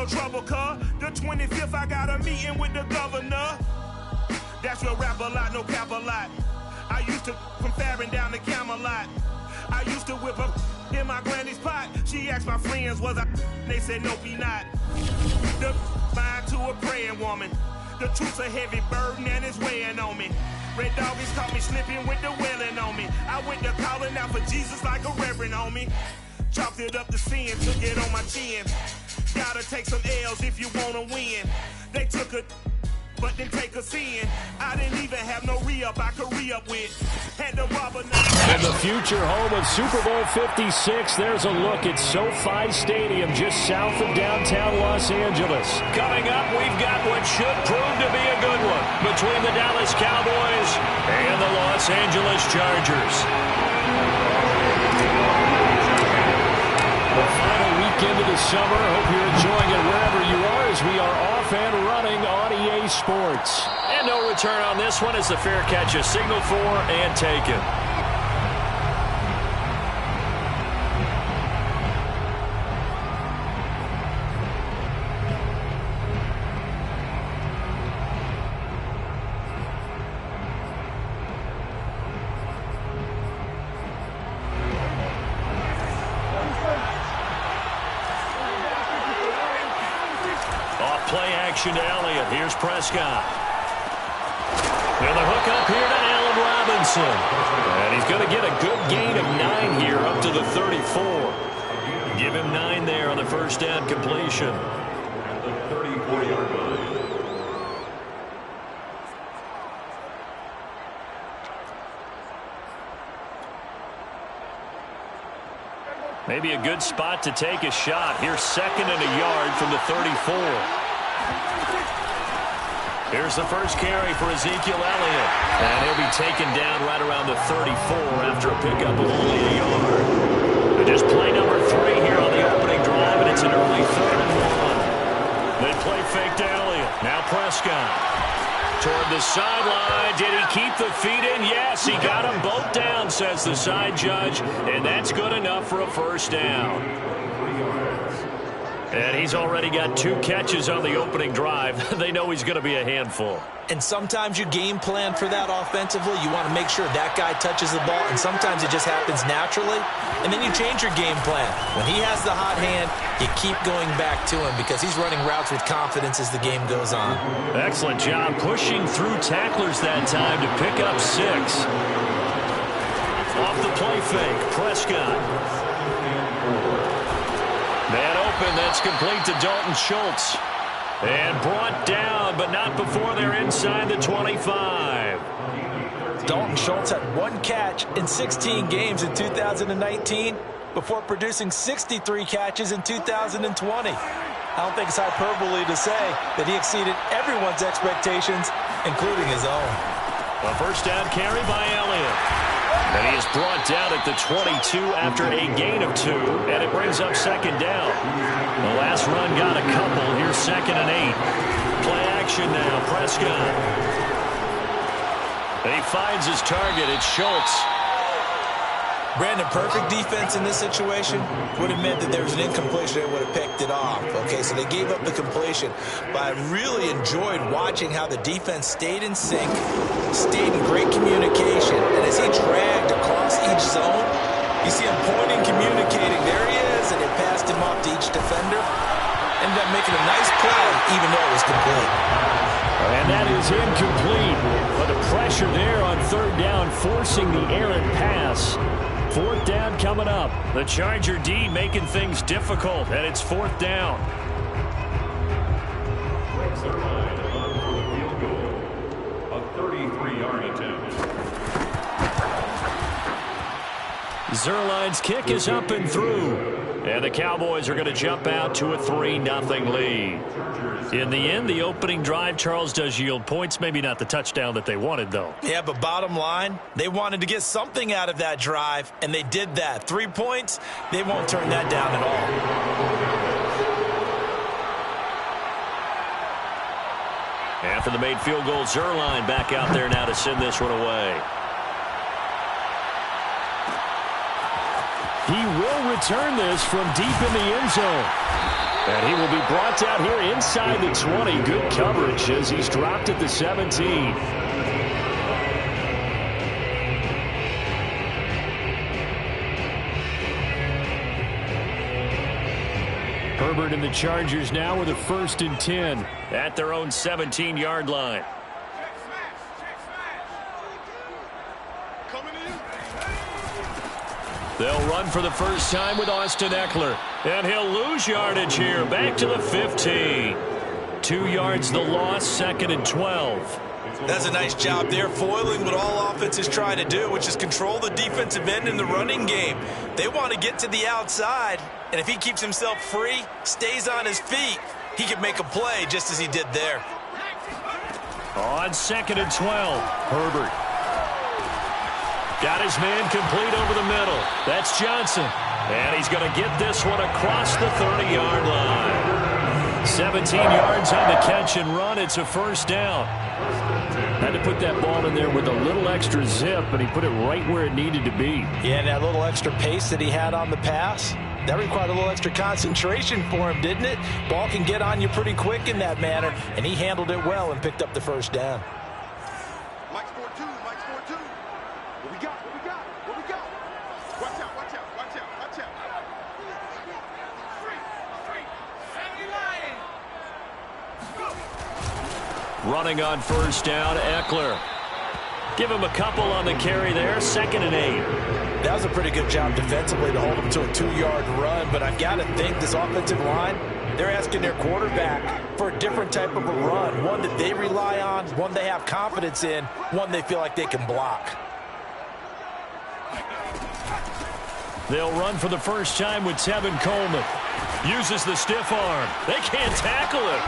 no trouble, cuz. The 25th, I got a meeting with the governor. That's your rap a lot, no cap a lot. I used to from Farron down to Camelot. I used to whip up in my granny's pot. She asked my friends, was I? They said, nope, he not. The fine to a praying woman. The truth's a heavy burden and it's weighing on me. Red doggies caught me slipping with the wailing on me. I went to calling out for Jesus like a reverend on me. Chalked it up to sin, took it on my chin. Gotta take some L's if you wanna win. They took a but then take a sin. I didn't even have no re-up I could re-up with. Had to rob a in the future home of Super Bowl 56, there's a look at SoFi Stadium just south of downtown Los Angeles. Coming up, we've got what should prove to be a good one between the Dallas Cowboys and the Los Angeles Chargers. The final weekend of the summer. Hope you're enjoying it wherever you are as we are off and running on EA Sports. And no return on this one as the fair catch is signaled for and taken. Play action to Elliott. Here's Prescott. With a hook up here to Allen Robinson. And he's going to get a good gain of 9 here up to the 34. Give him 9 there on the first down completion. At the 34-yard line. Maybe a good spot to take a shot. Here's second and a yard from the 34. Here's the first carry for Ezekiel Elliott. And he'll be taken down right around the 34 after a pickup of only a yard. But just play number 3 here on the opening drive, and it's an early 3rd and 1. They play fake to Elliott. Now Prescott. Toward the sideline. Did he keep the feet in? Yes, he got them both down, says the side judge. And that's good enough for a first down. And he's already got 2 catches on the opening drive. They know he's going to be a handful. And sometimes you game plan for that offensively. You want to make sure that guy touches the ball, and sometimes it just happens naturally. And then you change your game plan. When he has the hot hand, you keep going back to him because he's running routes with confidence as the game goes on. Excellent job pushing through tacklers that time to pick up 6. Off the play fake, Prescott. Man open, that's complete to Dalton Schultz. And brought down, but not before they're inside the 25. Dalton Schultz had 1 catch in 16 games in 2019 before producing 63 catches in 2020. I don't think it's hyperbole to say that he exceeded everyone's expectations, including his own. A first down carry by Elliott. And he is brought down at the 22 after a gain of 2, and it brings up second down. The last run got a couple. Here's 2nd and 8. Play action now, Prescott. And he finds his target. It's Schultz. Brandon, perfect defense in this situation would have meant that there was an incompletion. They would have picked it off. Okay, so they gave up the completion. But I really enjoyed watching how the defense stayed in sync, stayed in great communication. And as he dragged across each zone, you see him pointing, communicating. There he is, and they passed him off to each defender. Ended up making a nice play, even though it was complete. And that is incomplete. But the pressure there on 3rd down, forcing the errant pass. 4th down coming up. The Charger D making things difficult, and it's 4th down. A 33-yard attempt. Zerline's kick is up and through. And the Cowboys are going to jump out to a 3-0 lead. In the end, the opening drive, Charles, does yield points. Maybe not the touchdown that they wanted, though. Yeah, but bottom line, they wanted to get something out of that drive, and they did that. 3 points, they won't turn that down at all. After the made field goal, Zerline back out there now to send this one away. He will return this from deep in the end zone. And he will be brought down here inside the 20. Good coverage as he's dropped at the 17. Herbert and the Chargers now with a 1st and 10 at their own 17-yard line. They'll run for the first time with Austin Eckler. And he'll lose yardage here. Back to the 15. 2 yards the loss, 2nd and 12. That's a nice job there, foiling what all offenses try to do, which is control the defensive end in the running game. They want to get to the outside, and if he keeps himself free, stays on his feet, he can make a play just as he did there. On 2nd and 12, Herbert. Got his man complete over the middle. That's Johnson. And he's going to get this one across the 30-yard line. 17 yards on the catch and run. It's a 1st down. Had to put that ball in there with a little extra zip, but he put it right where it needed to be. Yeah, and that little extra pace that he had on the pass, that required a little extra concentration for him, didn't it? Ball can get on you pretty quick in that manner, and he handled it well and picked up the 1st down. Mike's 4-2, Mike's 4-2. What we got? What we got? What we got? Watch out, watch out, watch out, watch out. Running on 1st down, Eckler. Give him a couple on the carry there, 2nd and 8. That was a pretty good job defensively to hold him to a 2-yard run, but I've got to think this offensive line, they're asking their quarterback for a different type of a run, one that they rely on, one they have confidence in, one they feel like they can block. They'll run for the first time with Tevin Coleman. Uses the stiff arm. They can't tackle him.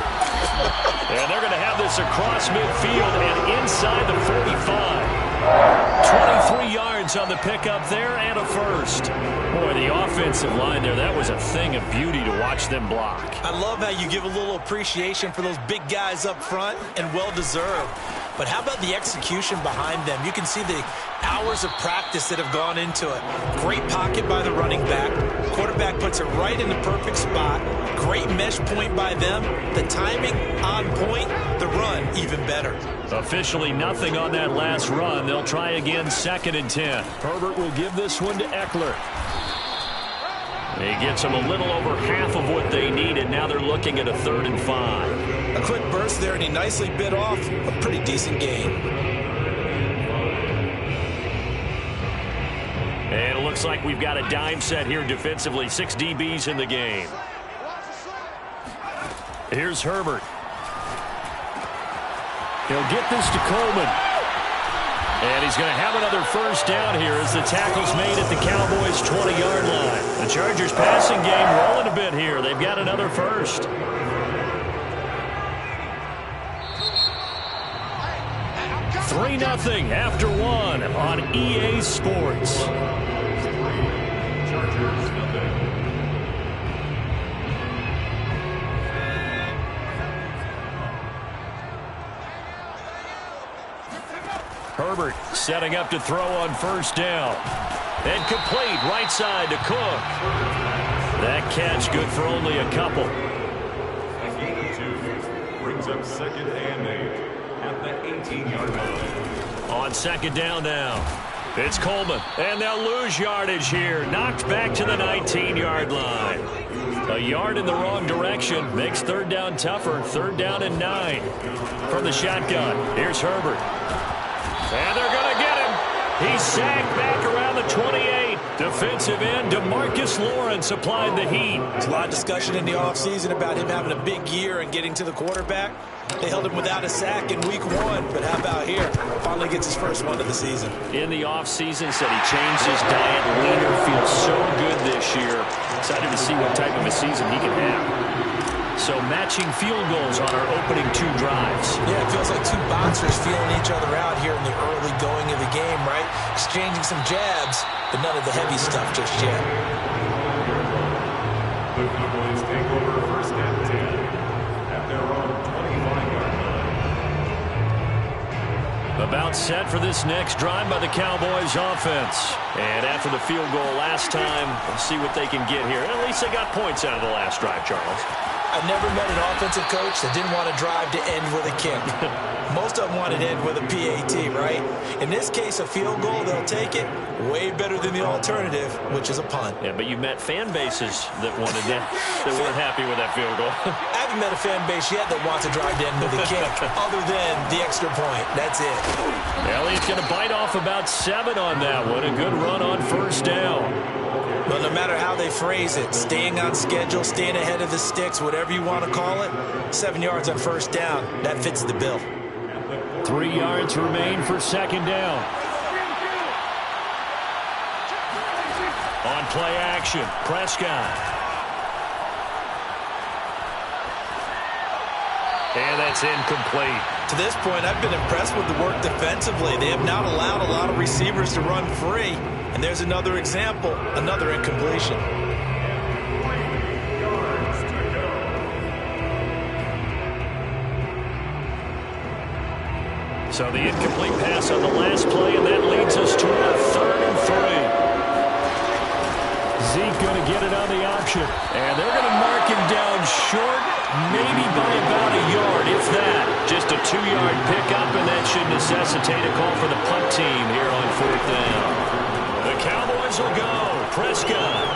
And they're going to have this across midfield and inside the 45. 23 yards on the pickup there and a 1st. Boy, the offensive line there, that was a thing of beauty to watch them block. I love how you give a little appreciation for those big guys up front, and well-deserved. But how about the execution behind them? You can see the hours of practice that have gone into it. Great pocket by the running back. Quarterback puts it right in the perfect spot. Great mesh point by them. The timing on point. The run even better. Officially nothing on that last run. They'll try again, 2nd and 10. Herbert will give this one to Eckler. He gets them a little over half of what they needed. Now they're looking at a 3rd and 5. A quick burst there, and he nicely bit off a pretty decent gain. And it looks like we've got a dime set here defensively. 6 DBs in the game. Here's Herbert. He'll get this to Coleman. And he's going to have another 1st down here as the tackle's made at the Cowboys' 20-yard line. The Chargers passing game rolling a bit here. They've got another 1st. Three 3-0 after 1 on EA Sports. Herbert setting up to throw on 1st down. And complete right side to Cook. That catch good for only a couple. And gain 2 brings up 2nd and 8 at the 18-yard line. On 2nd down now. It's Coleman. And they'll lose yardage here. Knocked back to the 19-yard line. A yard in the wrong direction makes 3rd down tougher. 3rd down and 9. From the shotgun, here's Herbert. And they're going to get him. He's sacked back around the 28. Defensive end DeMarcus Lawrence applied the heat. There's a lot of discussion in the offseason about him having a big year and getting to the quarterback. They held him without a sack in week 1, but how about here? Finally gets his first one of the season. In the offseason, said he changed his diet. Leaner, feels so good this year. Excited to see what type of a season he can have. So matching field goals on our opening 2 drives. Yeah, it feels like 2 boxers feeling each other out here in the early going of the game, right? Exchanging some jabs, but none of the heavy stuff just yet. The Cowboys take over 1st and 10 at their own 25-yard line. About set for this next drive by the Cowboys offense. And after the field goal last time, we'll see what they can get here. At least they got points out of the last drive, Charles. I never met an offensive coach that didn't want to drive to end with a kick. Most of them wanted to end with a PAT, right? In this case, a field goal, they'll take it. Way better than the alternative, which is a punt. Yeah, but you met fan bases that wanted that, that weren't happy with that field goal. I haven't met a fan base yet that wants to drive to end with a kick, other than the extra point. That's it. Elliott's going to bite off about 7 on that one. A good run on first down. But no matter how they phrase it, staying on schedule, staying ahead of the sticks, whatever you want to call it, 7 yards on first down, that fits the bill. 3 yards remain for second down. On play action, Prescott. And that's incomplete. To this point, I've been impressed with the work defensively. They have not allowed a lot of receivers to run free. And there's another example, another incompletion. So the incomplete pass on the last play, and that leads us to a 3rd and 3. Zeke going to get it on the option. And they're going to mark him down short, maybe by about a yard, if that. Just a 2-yard pickup, and that should necessitate a call for the punt team here on 4th down. The Cowboys will go. Prescott.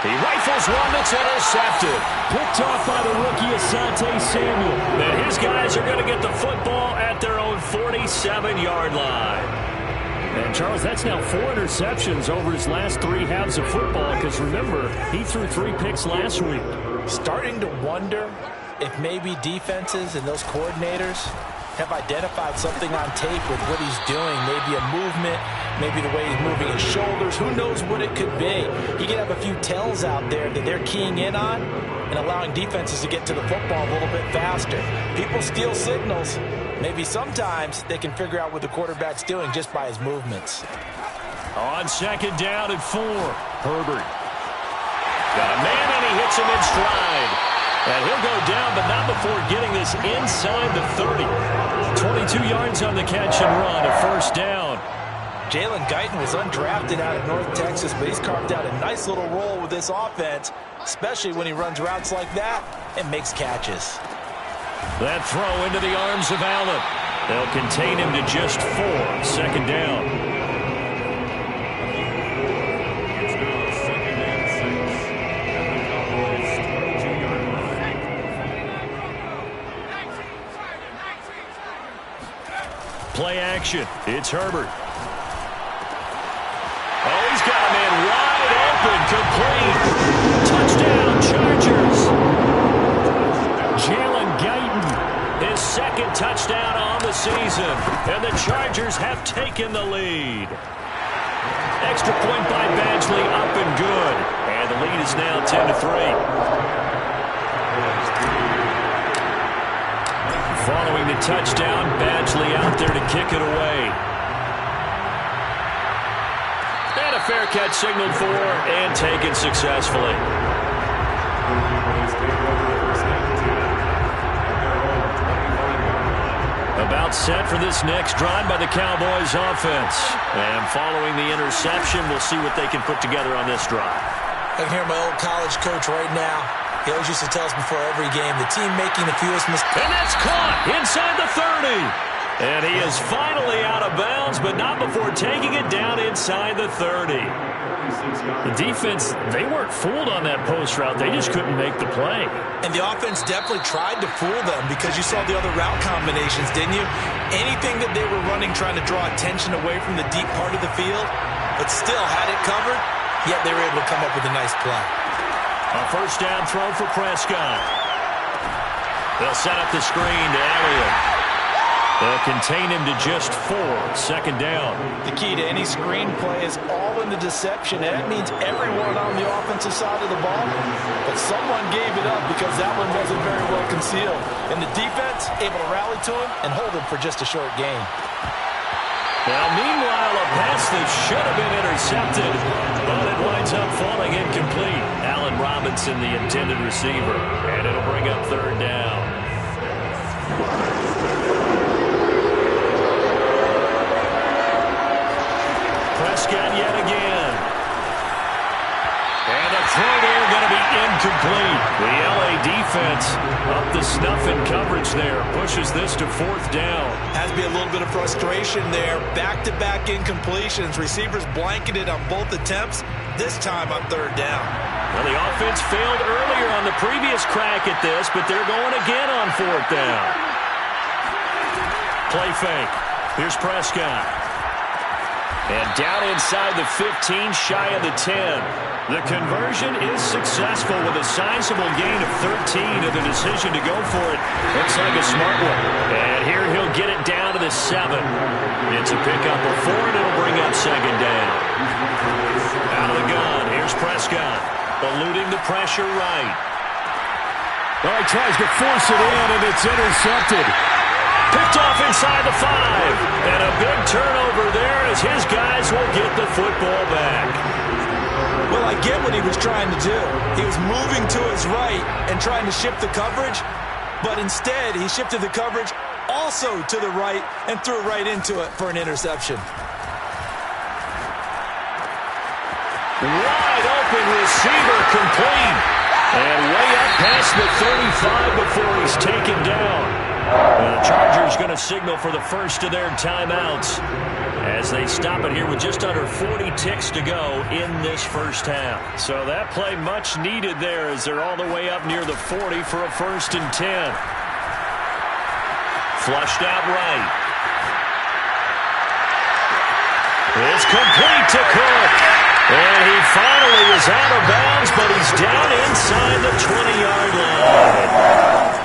He rifles one that's intercepted. Picked off by the rookie Asante Samuel. And his guys are going to get the football at their own 47-yard line. And, Charles, that's now 4 interceptions over his last 3 halves of football because, remember, he threw 3 picks last week. Starting to wonder if maybe defenses and those coordinators have identified something on tape with what he's doing. Maybe a movement, maybe the way he's moving his shoulders. Who knows what it could be? He could have a few tells out there that they're keying in on and allowing defenses to get to the football a little bit faster. People steal signals. Maybe sometimes they can figure out what the quarterback's doing just by his movements. On second down and 4, Herbert. Got a man, and he hits him in stride. And he'll go down, but not before getting this inside the 30. 22 yards on the catch and run, a first down. Jalen Guyton was undrafted out of North Texas, but he's carved out a nice little role with this offense, especially when he runs routes like that and makes catches. That throw into the arms of Allen. They'll contain him to just 4, second down. Play action. It's Herbert. Oh, he's got a man wide open, complete. Touchdown, Chargers. Jalen Guyton, his 2nd touchdown on the season. And the Chargers have taken the lead. Extra point by Badgley, up and good. And the lead is now 10-3. Following the touchdown, Badgley out there to kick it away. And a fair catch signaled for and taken successfully. About set for this next drive by the Cowboys offense. And following the interception, we'll see what they can put together on this drive. I can hear my old college coach right now. He always used to tell us before every game, the team making the fewest mistakes. And that's caught inside the 30. And he is finally out of bounds, but not before taking it down inside the 30. The defense, they weren't fooled on that post route. They just couldn't make the play. And the offense definitely tried to fool them because you saw the other route combinations, didn't you? Anything that they were running trying to draw attention away from the deep part of the field, but still had it covered, yet they were able to come up with a nice play. A first down throw for Prescott. They'll set up the screen to Elliott. They'll contain him to just 4, second down. The key to any screen play is all in the deception, and that means everyone on the offensive side of the ball. But someone gave it up because that one wasn't very well concealed. And the defense able to rally to him and hold him for just a short gain. Now, meanwhile, a pass that should have been intercepted, but it winds up falling incomplete. Allen Robinson, the intended receiver, and it'll bring up third down. Prescott yet again. And the throw there going to be incomplete. The LA defense up the snuff in coverage there. Pushes this to 4th down. Has to be a little bit of frustration there. Back-to-back incompletions. Receivers blanketed on both attempts. This time on 3rd down. Well, the offense failed earlier on the previous crack at this, but they're going again on 4th down. Play fake. Here's Prescott. And down inside the 15, shy of the 10. The conversion is successful with a sizable gain of 13 and the decision to go for it. Looks like a smart one. And here he'll get it down to the 7. It's a pickup of 4, and it'll bring up 2nd down. Out of the gun, here's Prescott. Eluding the pressure right. Well, he tries to force it in, and it's intercepted. Picked off inside the 5. And a big turnover there as his guys will get the football back. Well, I get what he was trying to do. He was moving to his right and trying to shift the coverage, but instead he shifted the coverage also to the right and threw right into it for an interception. Wide open receiver complete. And way up past the 35 before he's taken down. The Chargers going to signal for the first of their timeouts as they stop it here with just under 40 ticks to go in this first half. So that play much needed there as they're all the way up near the 40 for a 1st and 10. Flushed out right. It's complete to Cook. And he finally is out of bounds, but he's down inside the 20-yard line.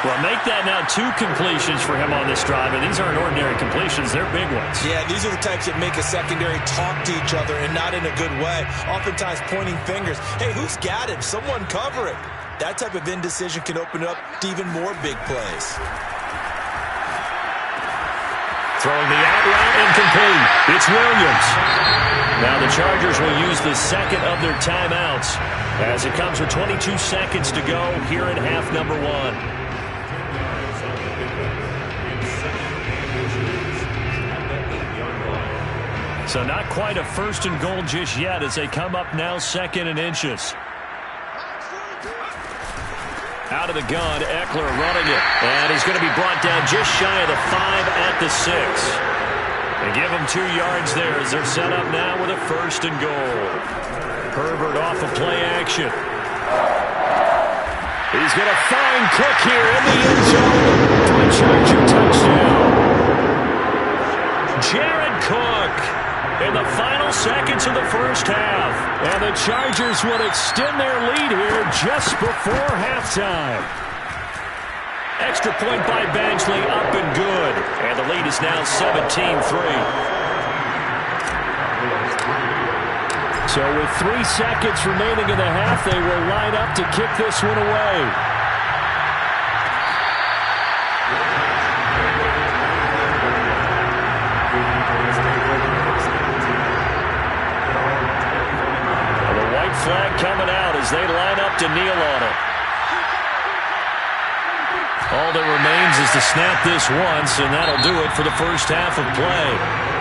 Well, make that now 2 completions for him on this drive, and these aren't ordinary completions. They're big ones. Yeah, these are the types that make a secondary talk to each other and not in a good way. Oftentimes pointing fingers. Hey, who's got him? Someone cover it. That type of indecision can open up to even more big plays. Throwing the out route incomplete. It's Williams. Now the Chargers will use the second of their timeouts as it comes with 22 seconds to go here in half number 1. So not quite a 1st and goal just yet as they come up now 2nd and inches. Out of the gun, Eckler running it. And he's going to be brought down just shy of the 5 at the 6. They give him 2 yards there as they're set up now with a 1st and goal. Herbert off of play action. He's going to find Cook here in the end zone for a Charger touchdown. Jared Cook in the final seconds of the first half. And the Chargers would extend their lead here just before halftime. Extra point by Badgley, up and good. And the lead is now 17-3. So with 3 seconds remaining in the half, they will line up to kick this one away. Flag coming out as they line up to kneel on it. All that remains is to snap this once, and that'll do it for the first half of play.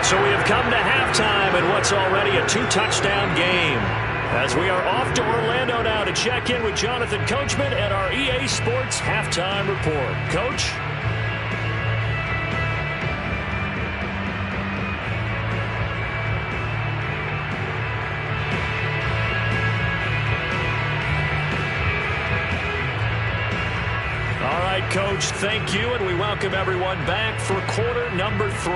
So we have come to halftime in what's already a 2-touchdown game. As we are off to Orlando now to check in with Jonathan Coachman and our EA Sports Halftime Report. Coach? Coach, thank you, and we welcome everyone back for quarter number 3.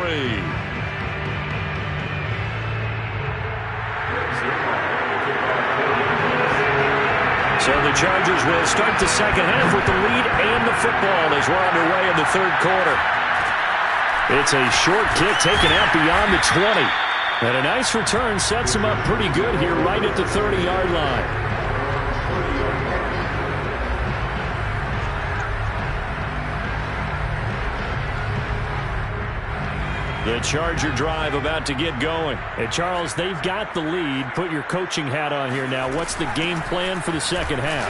So the Chargers will start the second half with the lead and the football as we're underway in the 3rd quarter. It's a short kick taken out beyond the 20. And a nice return sets him up pretty good here right at the 30-yard line. The Charger drive about to get going. Hey, Charles, they've got the lead. Put your coaching hat on here now. What's the game plan for the second half?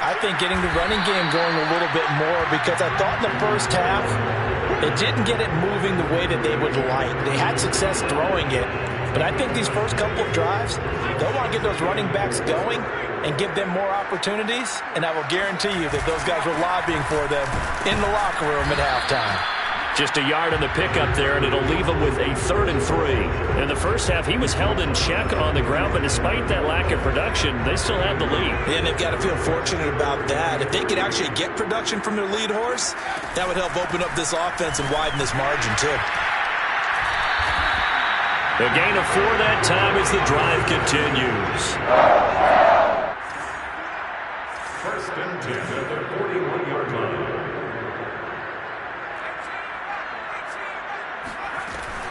I think getting the running game going a little bit more because I thought in the first half it didn't get it moving the way that they would like. They had success throwing it, But I think these first couple of drives, they'll want to get those running backs going and give them more opportunities, and I will guarantee you that those guys were lobbying for them in the locker room at halftime. Just a yard on the pickup there, and it'll leave him with a 3rd and 3. In the first half, he was held in check on the ground, but despite that lack of production, they still had the lead. And they've got to feel fortunate about that. If they could actually get production from their lead horse, that would help open up this offense and widen this margin, too. The gain of 4 that time as the drive continues. First and 10 at the 41-yard line.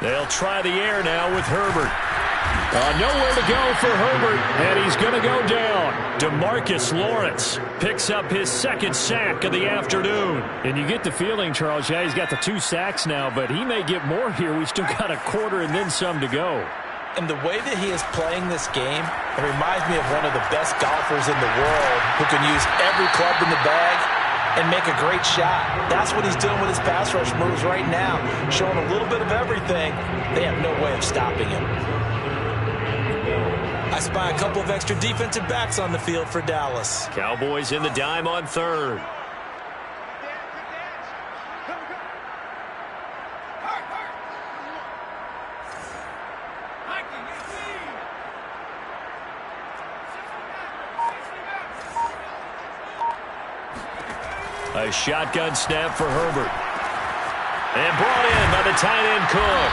They'll try the air now with Herbert. Nowhere to go for Herbert, and he's going to go down. DeMarcus Lawrence picks up his 2nd sack of the afternoon. And you get the feeling, Charles, yeah, he's got the 2 sacks now, but he may get more here. We've still got a quarter and then some to go. And the way that he is playing this game, it reminds me of one of the best golfers in the world who can use every club in the bag and make a great shot. That's what he's doing with his pass rush moves right now, showing a little bit of everything. They have no way of stopping him. I spy a couple of extra defensive backs on the field for Dallas. Cowboys in the dime on 3rd. A shotgun snap for Herbert. And brought in by the tight end Cook.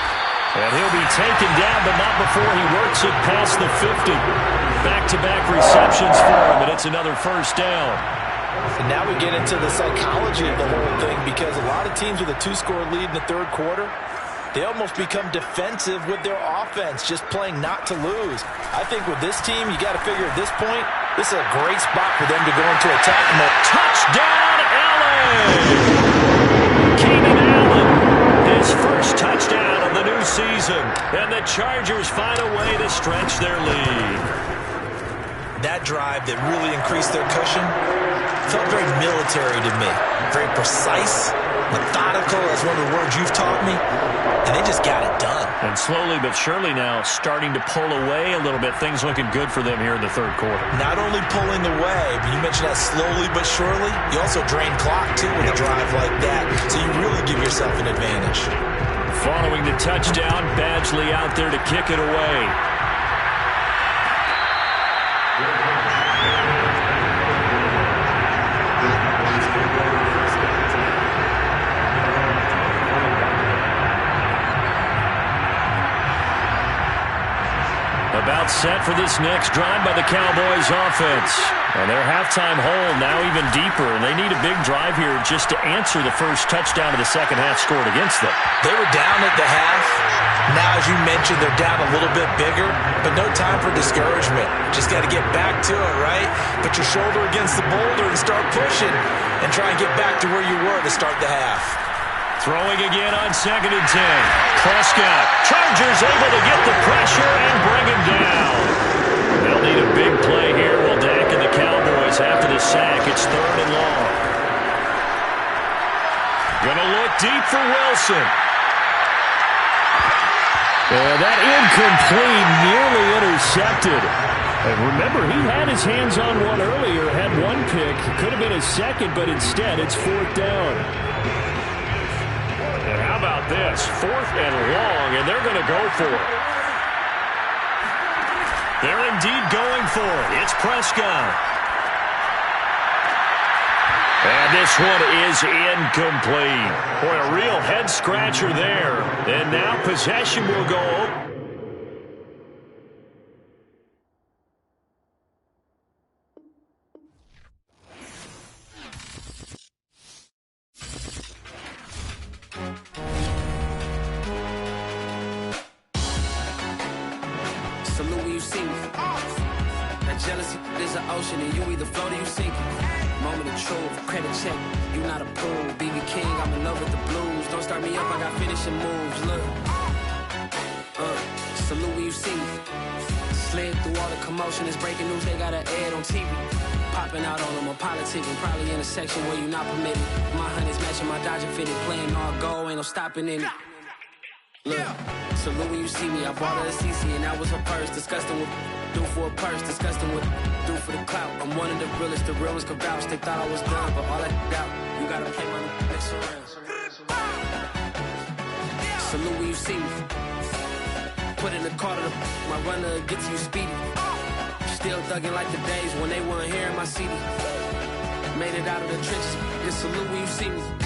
And he'll be taken down, but not before he works it past the 50. Back-to-back receptions for him, and it's another 1st down. And now we get into the psychology of the whole thing, because a lot of teams with a 2-score lead in the 3rd quarter, they almost become defensive with their offense, just playing not to lose. I think with this team, you got to figure at this point, this is a great spot for them to go into attack mode. Touchdown, Allen! Keenan Allen, his first touchdown of the new season. And the Chargers find a way to stretch their lead. That drive that really increased their cushion felt very military to me. Very precise, methodical, that's one of the words you've taught me. And they just got it done. And slowly but surely now starting to pull away a little bit. Things looking good for them here in the 3rd quarter. Not only pulling away, but you mentioned that slowly but surely. You also drain clock, too, with a drive like that. So you really give yourself an advantage. Following the touchdown, Badgley out there to kick it away. About set for this next drive by the Cowboys offense. And their halftime hole now even deeper, and they need a big drive here just to answer the first touchdown of the second half scored against them. They were down at the half. Now, as you mentioned, they're down a little bit bigger, but no time for discouragement. Just got to get back to it, right? Put your shoulder against the boulder and start pushing and try and get back to where you were to start the half. Throwing again on 2nd and 10. Prescott. Chargers able to get the pressure and bring him down. They'll need a big play here. Will Dak and the Cowboys after the sack. It's 3rd and long. Gonna look deep for Wilson. And that incomplete, nearly intercepted. And remember, he had his hands on one earlier, had one pick. Could have been his 2nd, but instead it's 4th down. And how about this? 4th and long, and they're going to go for it. They're indeed going for it. It's Prescott. And this one is incomplete. Boy, a real head-scratcher there. And now possession will go over. Salute when you see me. That jealousy is an ocean, and you either float or you sink it. Moment of truth, credit check. You not a pool, BB King. I'm in love with the blues. Don't start me up, I got finishing moves. Look, salute when you see me. Slid through all the commotion, it's breaking news. They got an ad on TV. Popping out on them, I'm politicking. Probably in a section where you not permitted. My honey's matching my Dodger fitted, playing all go, ain't no stopping in it. Look, salute when you see me. I bought her a CC and that was her purse. Disgusting with do for a purse. Disgusting with do for the clout. I'm one of the realest. The real ones could vouch. They thought I was done, but all I doubt. You gotta play my next around. Salute when you see me. Put in the car to my runner gets you speedy. Still thugging like the days when they weren't here in my city. Made it out of the trenches. Just salute when you see me.